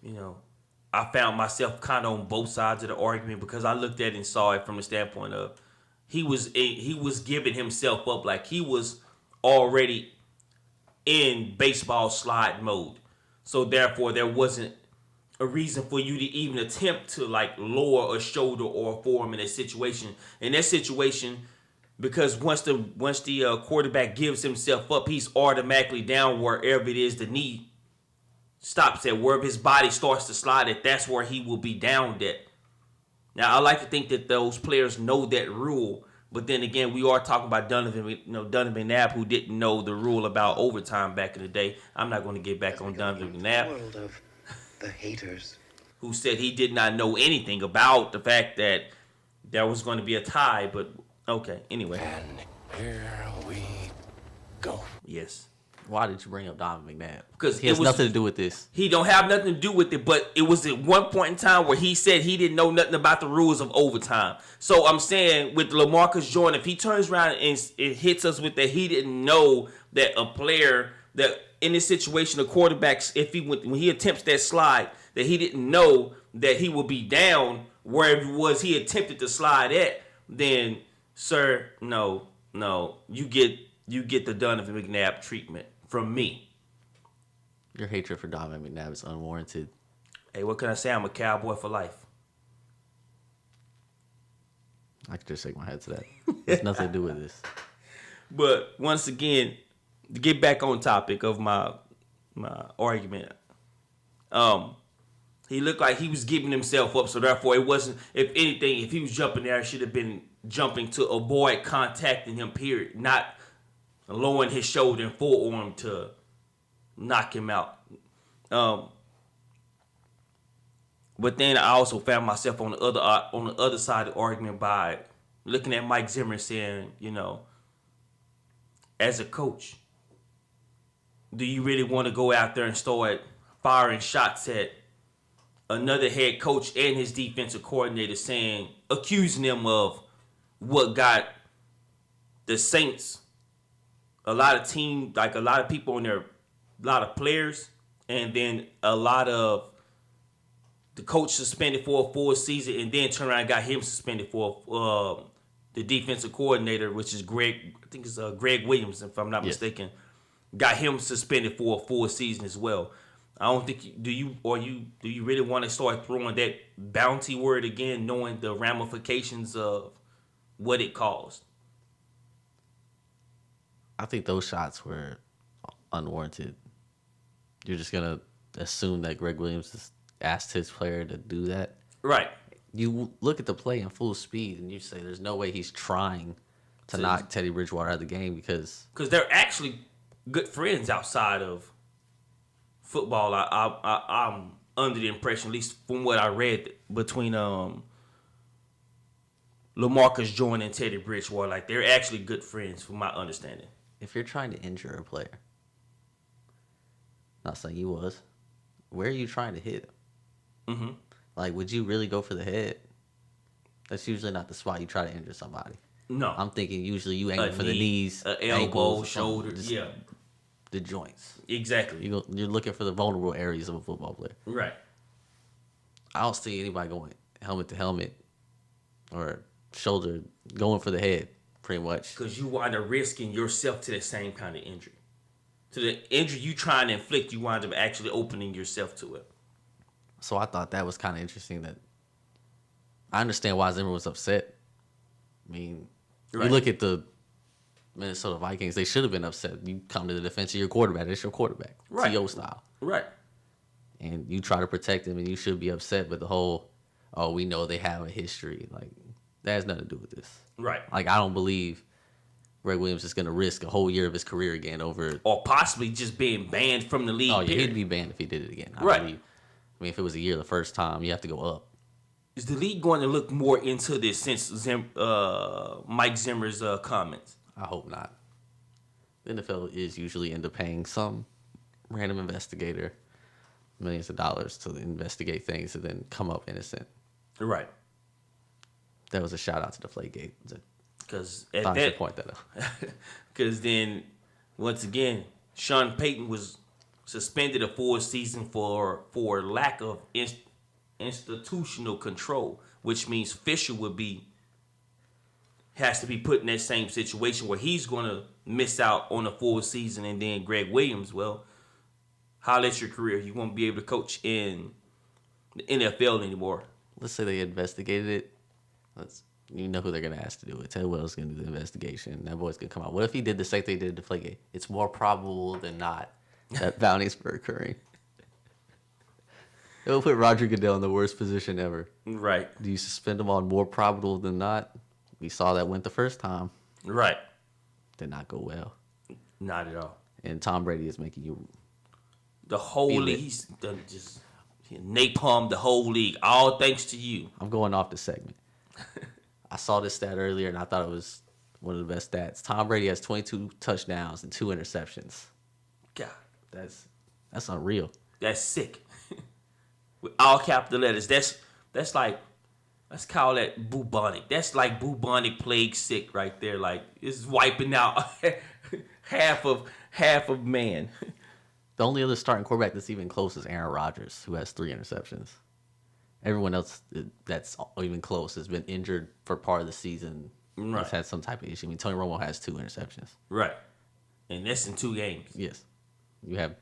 you know, I found myself kind of on both sides of the argument, because I looked at it and saw it from the standpoint of he was giving himself up, like he was already in baseball slide mode. So therefore, there wasn't a reason for you to even attempt to like lower a shoulder or a forearm in that situation. In that situation, because once the quarterback gives himself up, he's automatically down wherever it is the knee stops at, wherever his body starts to slide at, that's where he will be downed at. Now, I like to think that those players know that rule, but then again, we are talking about Donovan McNabb, who didn't know the rule about overtime back in the day. I'm not going to get back on Donovan McNabb, World of the haters. who said he did not know anything about the fact that there was going to be a tie, but okay, anyway. And here we go. Yes. Why did you bring up Donovan McNabb? Because he has nothing to do with this. He don't have nothing to do with it, but it was at one point in time where he said he didn't know nothing about the rules of overtime. So I'm saying with LaMarcus Joyner, if he turns around and it hits us with that he didn't know that a player that in this situation, the quarterbacks, when he attempts that slide, that he didn't know that he would be down wherever it was he attempted to slide at, then sir, no, you get the Donovan McNabb treatment from me. Your hatred for Donovan McNabb is unwarranted. Hey, what can I say? I'm a cowboy for life. I could just shake my head to that. There's nothing to do with this. But once again, to get back on topic of my argument, he looked like he was giving himself up, so therefore it wasn't, if anything, if he was jumping there, it should have been jumping to avoid contacting him, period, not lowering his shoulder and forearm to knock him out. But then I also found myself on the other side of the argument by looking at Mike Zimmer and saying, you know, as a coach, do you really want to go out there and start firing shots at another head coach and his defensive coordinator, accusing them of what got the Saints, a lot of people in there, a lot of players, and then a lot of the coach suspended for a full season, and then turn around and got him suspended for the defensive coordinator, which is Greg Williams, if I'm not mistaken, got him suspended for a full season as well. I don't think do you really want to start throwing that bounty word again, knowing the ramifications of what it caused? I think those shots were unwarranted. You're just gonna assume that Greg Williams just asked his player to do that. Right. You look at the play in full speed and you say there's no way he's trying to knock Teddy Bridgewater out of the game, because they're actually good friends outside of football. I'm under the impression, at least from what I read, between LaMarcus Joyner and Teddy Bridgewater, like they're actually good friends, from my understanding. if you're trying to injure a player, not saying you was, where are you trying to hit him? Mm-hmm. Like, would you really go for the head? That's usually not the spot you try to injure somebody. No. I'm thinking usually you aim for the knee, knees, a elbow, ankles, or shoulder. something, just Yeah, the joints. exactly. You're looking for the vulnerable areas of a football player. Right. I don't see anybody going helmet to helmet or shoulder going for the head, pretty much. Because you wind up risking yourself to the same kind of injury. To the injury you trying to inflict, you wind up actually opening yourself to it. So I thought that was kind of interesting. That I understand why Zimmer was upset. I mean, Right. you look at the Minnesota Vikings; they should have been upset. You come to the defense of your quarterback; it's your quarterback, Right. TO style, Right. and you try to protect him, and you should be upset. But the whole, oh, we know they have a history, like that has nothing to do with this. Right. Like, I don't believe Greg Williams is going to risk a whole year of his career again over. Or possibly just being banned from the league. Oh, yeah, period. he'd be banned if he did it again. I Right. believe. I mean, if it was a year the first time, you have to go up. Is the league going to look more into this since Mike Zimmer's comments? I hope not. The NFL is usually into paying some random investigator millions of dollars to investigate things and then come up innocent. Right. That was a shout out to Deflategate. Because at I should that point that out. Because then, once again, Sean Payton was suspended a full season for lack of institutional control, which means Fisher has to be put in that same situation where he's going to miss out on a full season, and then Greg Williams, well, holla at your career. You won't be able to coach in the NFL anymore. Let's say they investigated it. You know who they're going to ask to do it. Ted Wells is going to do the investigation. That boy's going to come out. What if he did the same thing they did to Deflategate? It's more probable than not that bounties were occurring. It will put Roger Goodell in the worst position ever. Right. Do you suspend him on more probable than not? We saw that went the first time. Right. Did not go well. Not at all. And Tom Brady is making you. The whole Feel it. league, he's done just napalm the whole league. All thanks to you. I'm going off the segment. I saw this stat earlier and I thought it was one of the best stats. Tom Brady has 22 touchdowns and 2 interceptions. God, That's unreal. that's sick. With all capital letters. That's like, let's call that bubonic. That's like bubonic plague sick right there. Like, it's wiping out half of man. The only other starting quarterback that's even close is Aaron Rodgers, who has 3 interceptions. Everyone else that's even close has been injured for part of the season. Right. Has had some type of issue. I mean, Tony Romo has 2 interceptions. Right. And that's in 2 games. Yes. You have.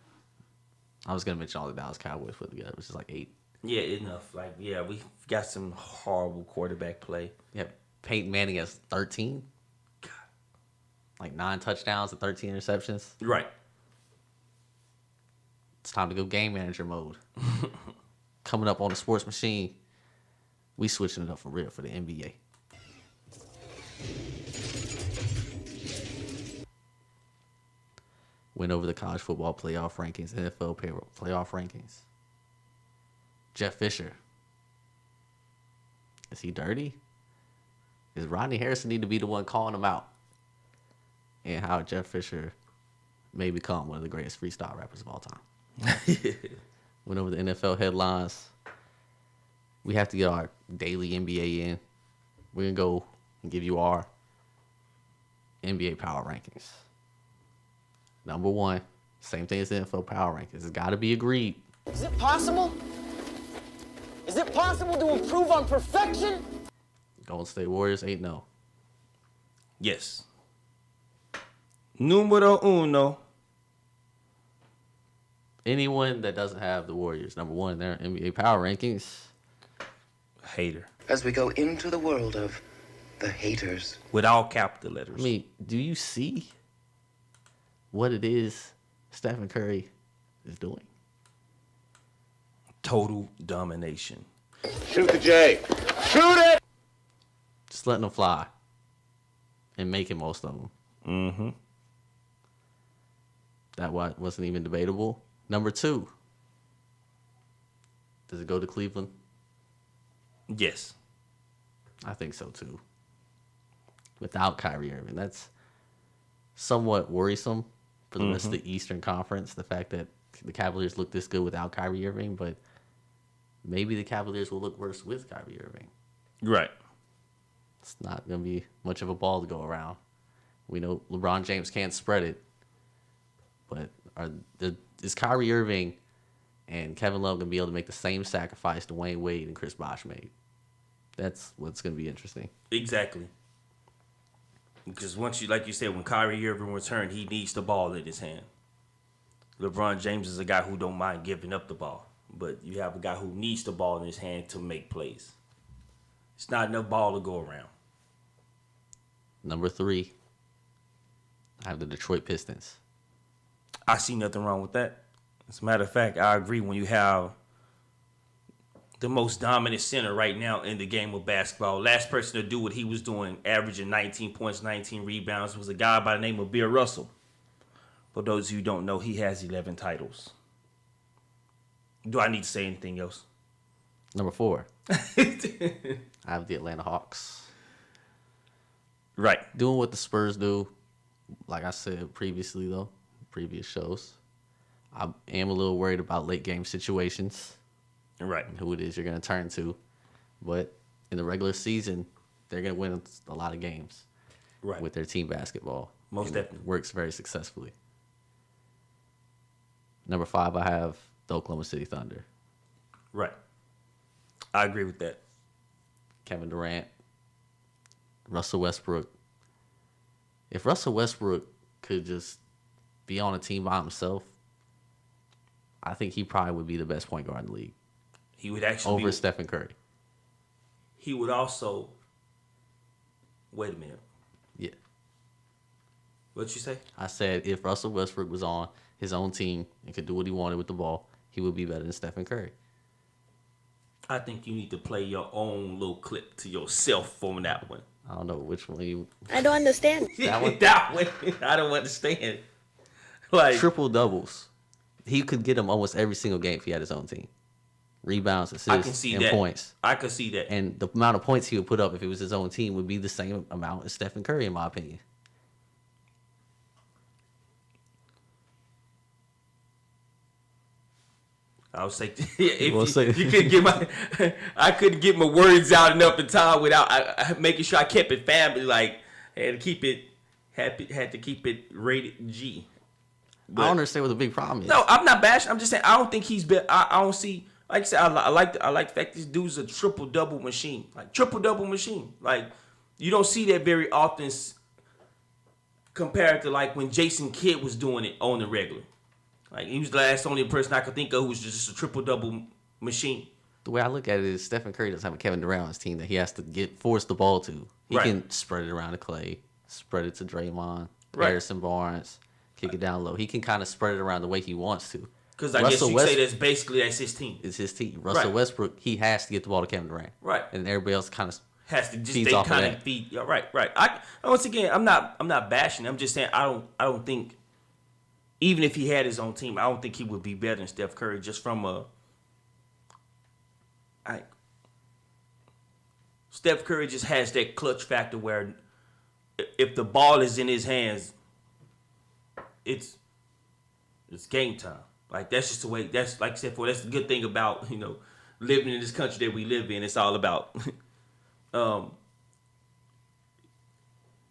I was going to mention all the Dallas Cowboys put together, which is like 8. Yeah, enough. Like, yeah, we got some horrible quarterback play. You have Peyton Manning has 13. God. Like 9 touchdowns and 13 interceptions. Right. It's time to go game manager mode. Coming up on the sports machine, we switching it up for real for the NBA. Went over the college football playoff rankings, NFL payroll playoff rankings. Jeff Fisher. Is he dirty? Does Rodney Harrison need to be the one calling him out? And how Jeff Fisher may become one of the greatest freestyle rappers of all time. Went over the NFL headlines. We have to get our daily NBA in. We're going to go and give you our NBA power rankings. Number 1, same thing as the NFL power rankings. It's got to be agreed. Is it possible? Is it possible to improve on perfection? Golden State Warriors 8-0. Yes. Numero uno. Anyone that doesn't have the Warriors, number 1 in their NBA power rankings, Hater. As we go into the world of the haters. With all capital letters. I mean, do you see what it is Stephen Curry is doing? Total domination. Shoot the J. Shoot it! Just letting them fly and making most of them. Mm-hmm. That wasn't even debatable. Number 2, does it go to Cleveland? Yes. I think so too. Without Kyrie Irving, somewhat worrisome for the rest of the Eastern Conference. The fact that the Cavaliers look this good without Kyrie Irving, but maybe the Cavaliers will look worse with Kyrie Irving. Right. It's not going to be much of a ball to go around. We know LeBron James can't spread it, but is Kyrie Irving and Kevin Love going to be able to make the same sacrifice Dwayne Wade and Chris Bosh made? That's what's going to be interesting. Exactly. Because once you, like you said, when Kyrie Irving returned, he needs the ball in his hand. LeBron James is a guy who don't mind giving up the ball, but you have a guy who needs the ball in his hand to make plays. It's not enough ball to go around. Number 3, I have the Detroit Pistons. I see nothing wrong with that. As a matter of fact, I agree when you have the most dominant center right now in the game of basketball. Last person to do what he was doing, averaging 19 points, 19 rebounds, was a guy by the name of Bill Russell. For those of you who don't know, he has 11 titles. Do I need to say anything else? Number 4, I have the Atlanta Hawks. Right. Doing what the Spurs do, like I said previously, though, previous shows, I am a little worried about late game situations. Right. Who it is you're going to turn to. But in the regular season, they're going to win a lot of games Right. with their team basketball. Most And definitely. It works very successfully. Number 5, I have the Oklahoma City Thunder. Right. I agree with that. Kevin Durant, Russell Westbrook. If Russell Westbrook could just be on a team by himself, I think he probably would be the best point guard in the league He would actually over be, Stephen Curry. he would also, wait a minute. Yeah. What'd you say? I said if Russell Westbrook was on his own team and could do what he wanted with the ball, he would be better than Stephen Curry. I think you need to play your own little clip to yourself on that one. I don't know which one you... I don't understand. That one? That one, I don't understand. Like, Triple doubles. He could get them almost every single game if he had his own team. Rebounds, I can assists, see and that. points. I could see that. And the amount of points he would put up if it was his own team would be the same amount as Stephen Curry, in my opinion. I was say, if We'll see. you couldn't get my, I couldn't get my words out enough in time without making sure I kept it family. Like, had to keep it happy, had to keep it rated G. I don't understand what the big problem is. No, I'm not bashing. I'm just saying I don't think he's been. I don't see. Like I said, I like the fact this dude's a triple double machine. Like triple double machine. Like you don't see that very often compared to like when Jason Kidd was doing it on the regular. Like he was the last only person I could think of who was just a triple double machine. The way I look at it is Stephen Curry doesn't have a Kevin Durant on his team that he has to force the ball to. He Right. can spread it around to Clay, spread it to Draymond, Right. Harrison Barnes, kick it down low. He can kind of spread it around the way he wants to. Because I guess you say that's his team. It's his team. Russell Right. Westbrook, he has to get the ball to Kevin Durant. Right. And everybody else kind of Has to just feeds they off of kind that. of feed. Yeah, right. Once again, I'm not bashing. I'm just saying I don't think even if he had his own team, I don't think he would be better than Steph Curry just from Steph Curry just has that clutch factor where if the ball is in his hands, it's game time. Like that's just the way. That's like I said before. That's the good thing about living in this country that we live in. It's all about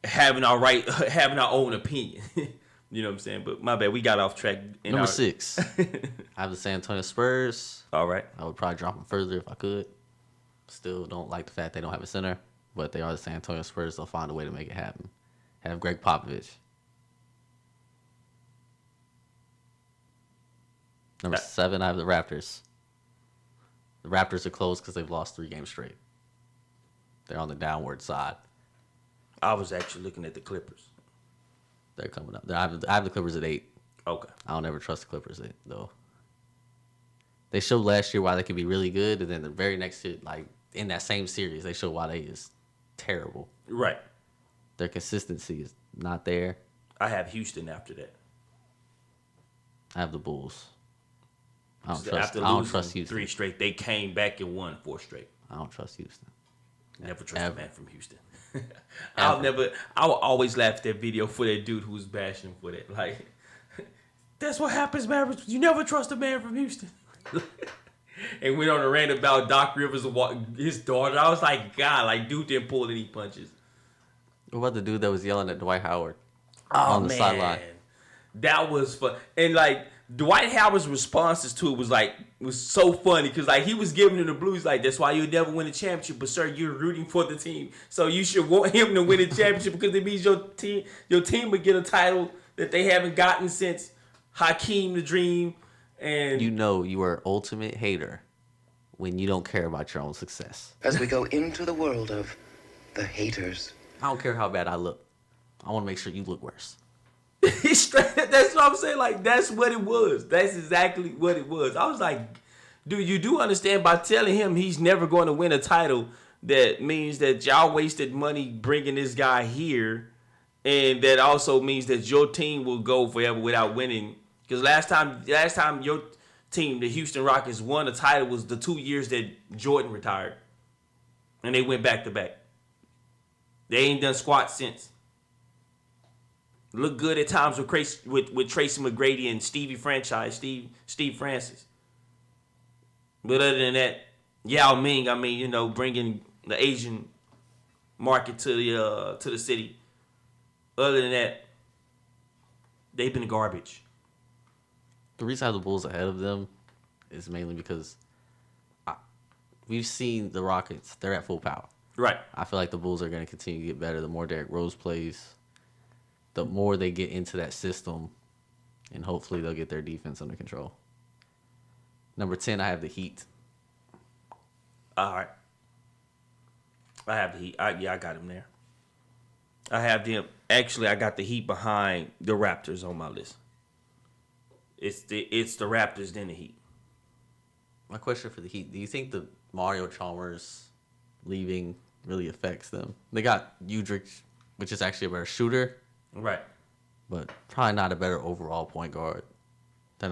having our own opinion. You know what I'm saying? But my bad, we got off track. Number 6, I have the San Antonio Spurs. All right. I would probably drop them further if I could. Still don't like the fact they don't have a center, but they are the San Antonio Spurs. They'll find a way to make it happen. Have Greg Popovich. Number 7, I have the Raptors. The Raptors are close because they've lost 3 games straight. They're on the downward side. I was actually looking at the Clippers. They're coming up. I have the Clippers at 8. Okay. I don't ever trust the Clippers though. They showed last year why they could be really good, and then the very next year, like in that same series, they showed why they is terrible. Right. Their consistency is not there. I have Houston after that. I have the Bulls. I don't After trust losing Houston. 3 straight, they came back and won 4 straight. I don't trust Houston. Never trust a man from Houston. I Ever. will always laugh at that video for that dude who was bashing for that. Like, that's what happens, man. You never trust a man from Houston. And went on a rant about Doc Rivers and his daughter. I was like, God, like, dude didn't pull any punches. What about the dude that was yelling at Dwight Howard on the sideline? That was fun. And like Dwight Howard's responses to it was so funny because like he was giving him the blues like that's why you'll never win a championship, but sir, you're rooting for the team, so you should want him to win a championship because it means your team would get a title that they haven't gotten since Hakeem the Dream. And You know you are ultimate hater when you don't care about your own success. As we go into the world of the haters. I don't care how bad I look. I want to make sure you look worse. that's what I'm saying. Like that's what it was. That's exactly what it was. I was like, dude, you do understand by telling him he's never going to win a title, that means that y'all wasted money bringing this guy here, and that also means that your team will go forever without winning. Because last time your team, the Houston Rockets, won a title was the 2 years that Jordan retired, and they went back to back. They ain't done squat since. Look good at times with Tracy McGrady and Steve Francis. But other than that, Yao Ming, I mean, bringing the Asian market to the city. Other than that, they've been garbage. The reason I have the Bulls ahead of them is mainly because we've seen the Rockets. They're at full power. Right. I feel like the Bulls are going to continue to get better. The more Derrick Rose plays, the more they get into that system, and hopefully they'll get their defense under control. Number 10, I have the Heat. All right. I have the Heat. I got him there. I have them. Actually, I got the Heat behind the Raptors on my list. It's the Raptors, then the Heat. My question for the Heat, do you think the Mario Chalmers leaving really affects them? They got Udrich, which is actually a better shooter, Right. but probably not a better overall point guard. It's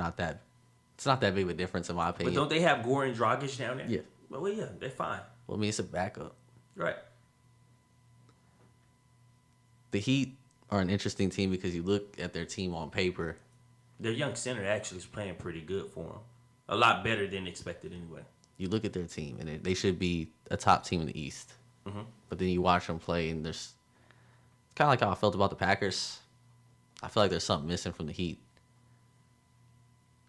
not that big of a difference in my But opinion. don't they have Goran Dragic down there? Yeah. Well, yeah, they're fine. Well, I mean, it's a backup. Right. The Heat are an interesting team because you look at their team on paper. Their young center actually is playing pretty good for them. A lot better than expected anyway. You look at their team, and they should be a top team in the East. Mm-hmm. But then you watch them play, and there's kind of like how I felt about the Packers. I feel like there's something missing from the Heat.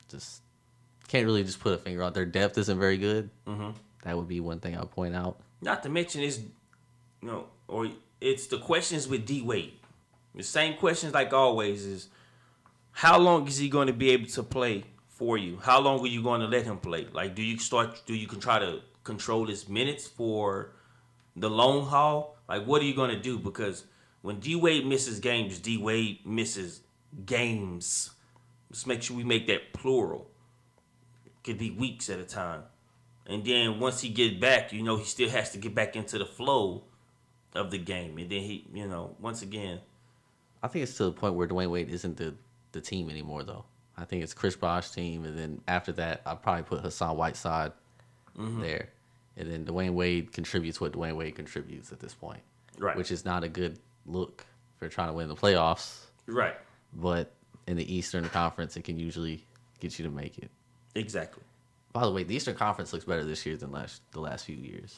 Just can't really just put a finger on. Their depth isn't very good. Mm-hmm. That would be one thing I would point out. Not to mention it's the questions with D Wade. The same questions like always is, how long is he going to be able to play for you? How long are you going to let him play? Like, do you can try to control his minutes for the long haul? Like, what are you going to do? Because when D Wade misses games, D Wade misses games. Let's make sure we make that plural. Could be weeks at a time. And then once he gets back, he still has to get back into the flow of the game. And then he, once again. I think it's to the point where Dwayne Wade isn't the team anymore, though. I think it's Chris Bosh's team, and then after that, I'll probably put Hassan Whiteside there. And then Dwayne Wade contributes what Dwayne Wade contributes at this point. Right. Which is not a good look for trying to win the playoffs. Right. But in the Eastern Conference, it can usually get you to make it. Exactly. By the way, the Eastern Conference looks better this year than the last few years.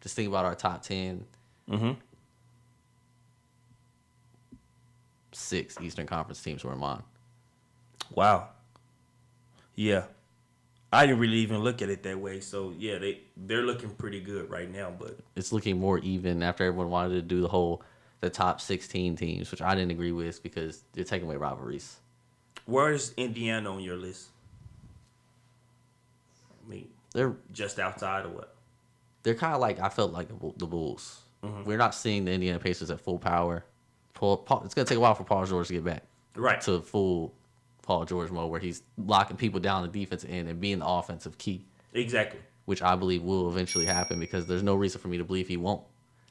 Just think about our top 10. Mm-hmm. 6 Eastern Conference teams were in mine. Wow. Yeah. I didn't really even look at it that way. So, yeah, they're looking pretty good right now. But It's looking more even after everyone wanted to do the top 16 teams, which I didn't agree with because they're taking away rivalries. where's Indiana on your list? I mean, They're just outside or what? they're kind of like, I felt like the Bulls. We're not seeing the Indiana Pacers at full power. It's going to take a while for Paul George to get back Right. to full Paul George mode where he's locking people down the defensive end and being the offensive key, Exactly. which I believe will eventually happen because there's no reason for me to believe he won't.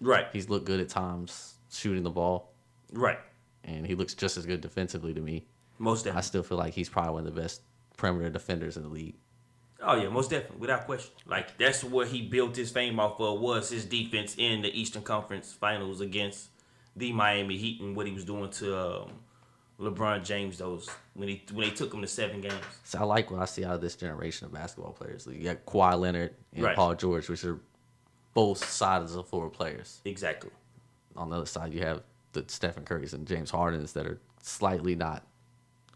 Right. He's looked good at times shooting the ball, Right. and he looks just as good defensively to me. Most I definitely. still feel like he's probably one of the best perimeter defenders in the league. Oh yeah, most definitely, without question. Like that's what he built his fame off of, was his defense in the Eastern Conference Finals against the Miami Heat, and what he was doing to LeBron James when they took him to 7 games. So I like what I see out of this generation of basketball players. You got Kawhi Leonard and Right. Paul George, which are both sides of the floor players. Exactly. On the other side, you have the Stephen Currys and James Hardens that are slightly not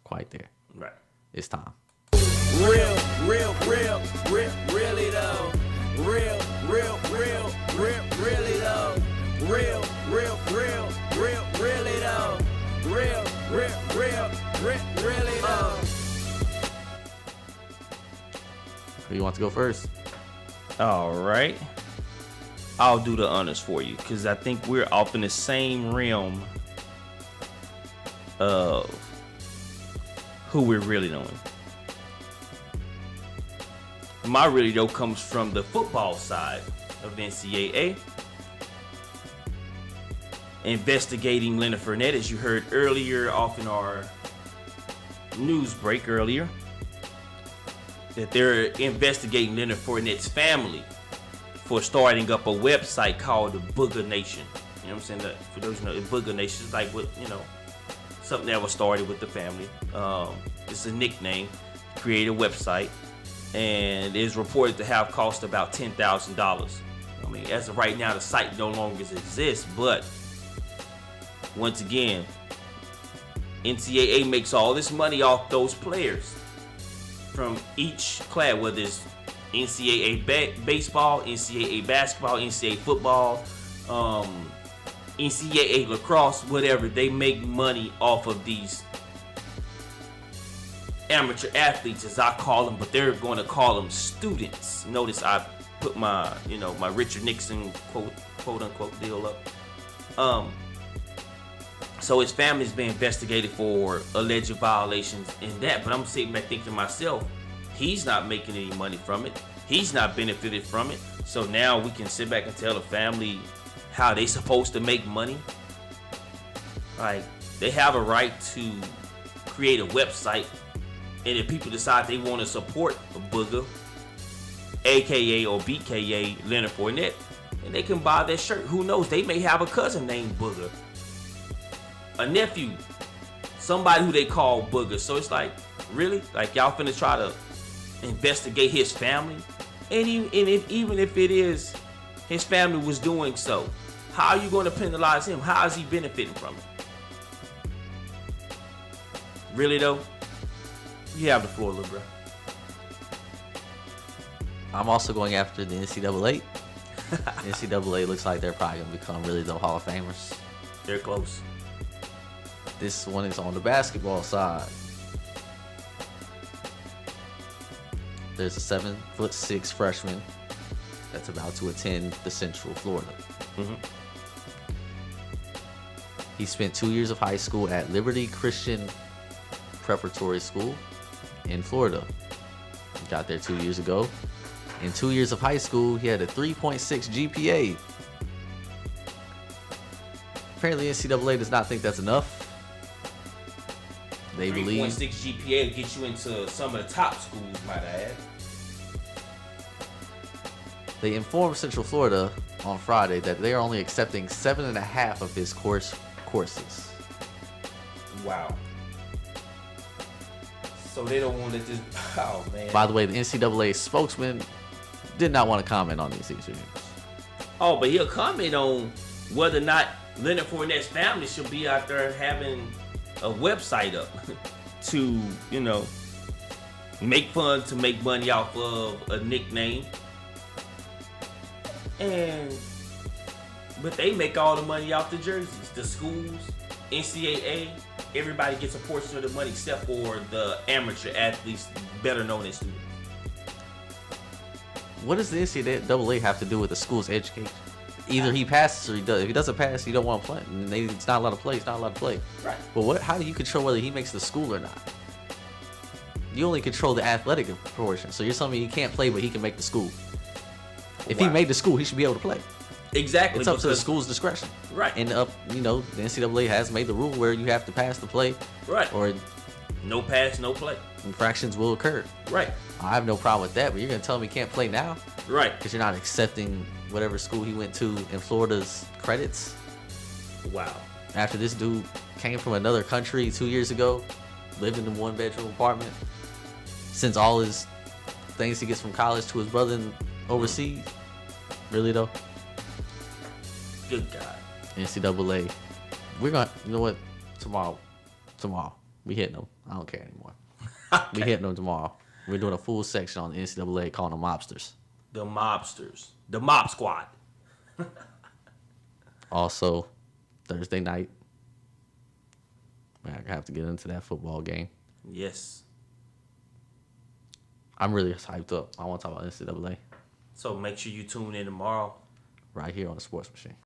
quite there. Right. It's time. Really though. Really though. Really though. Really though. Who you want to go first? All right. I'll do the honors for you because I think we're off in the same realm of who we're really knowing. My really though comes from the football side of the NCAA. Investigating Leonard Fournette, as you heard earlier off in our news break earlier, that they're investigating Leonard Fournette's family for starting up a website called the Booger Nation. You know what I'm saying? That, for those who know, the Booger Nation is like what, something that was started with the family. It's a nickname. Create a website, and is reported to have cost about $10,000. I mean, as of right now, the site no longer exists, but once again, NCAA makes all this money off those players from each class, whether it's NCAA baseball, NCAA basketball, NCAA football, NCAA lacrosse, whatever. They make money off of these amateur athletes, as I call them, but they're going to call them students. Notice I put my, my Richard Nixon quote unquote deal up. So his family's being investigated for alleged violations in that. But I'm sitting back thinking to myself, he's not making any money from it. He's not benefited from it. So now we can sit back and tell the family how they supposed to make money. Like, they have a right to create a website, and if people decide they want to support a Booger, aka or BKA Leonard Fournette, and they can buy that shirt. Who knows? They may have a cousin named Booger, a nephew, somebody who they call Booger. So it's like, really? Like, y'all finna try to investigate his family? And even if it is his family was doing so, how are you going to penalize him? How is he benefiting from it? Really though? You have the floor, little bro. I'm also going after the NCAA. NCAA looks like they're probably going to become really the Hall of Famers. They're close. This one is on the basketball side. There's a 7'6" freshman that's about to attend the Central Florida. Mm-hmm. He spent 2 years of high school at Liberty Christian Preparatory School in Florida. He got there 2 years ago. In 2 years of high school, he had a 3.6 GPA. Apparently, NCAA does not think that's enough. They believe 3.6 GPA will get you into some of the top schools, might I add. they informed Central Florida on Friday that they are only accepting 7.5 of his courses. Wow. So they don't want to just. Oh man. By the way, the NCAA spokesman did not want to comment on these issues. Oh, but he'll comment on whether or not Leonard Fournette's family should be out there having a website up to, make fun, to make money off of a nickname. But they make all the money off the jerseys. The schools, NCAA, everybody gets a portion of the money except for the amateur athletes, better known as students. What does the NCAA have to do with the school's education? Either he passes or he does. If he doesn't pass, you don't want to play. And it's not allowed to play. It's not allowed to play. Right. But how do you control whether he makes the school or not? You only control the athletic portion. So you're telling me he can't play, but he can make the school. If he made the school, he should be able to play. Exactly. It's up to the school's discretion. Right. And the NCAA has made the rule where you have to pass to play. Right. Or No pass, no play. Infractions will occur. Right. I have no problem with that, but you're gonna tell me he can't play now Right. because you're not accepting whatever school he went to in Florida's credits. Wow. After this dude came from another country 2 years ago, lived in a 1-bedroom apartment, sends all his things he gets from college to his brother overseas. Really though, Good God. NCAA, we're gonna, you know what? Tomorrow, we hitting them. I don't care anymore. We hitting them tomorrow. We're doing a full section on the NCAA calling them mobsters. The mobsters. The mob squad. Also, Thursday night, I have to get into that football game. Yes. I'm really hyped up. I want to talk about NCAA So make sure you tune in tomorrow. right here on the Sports Machine.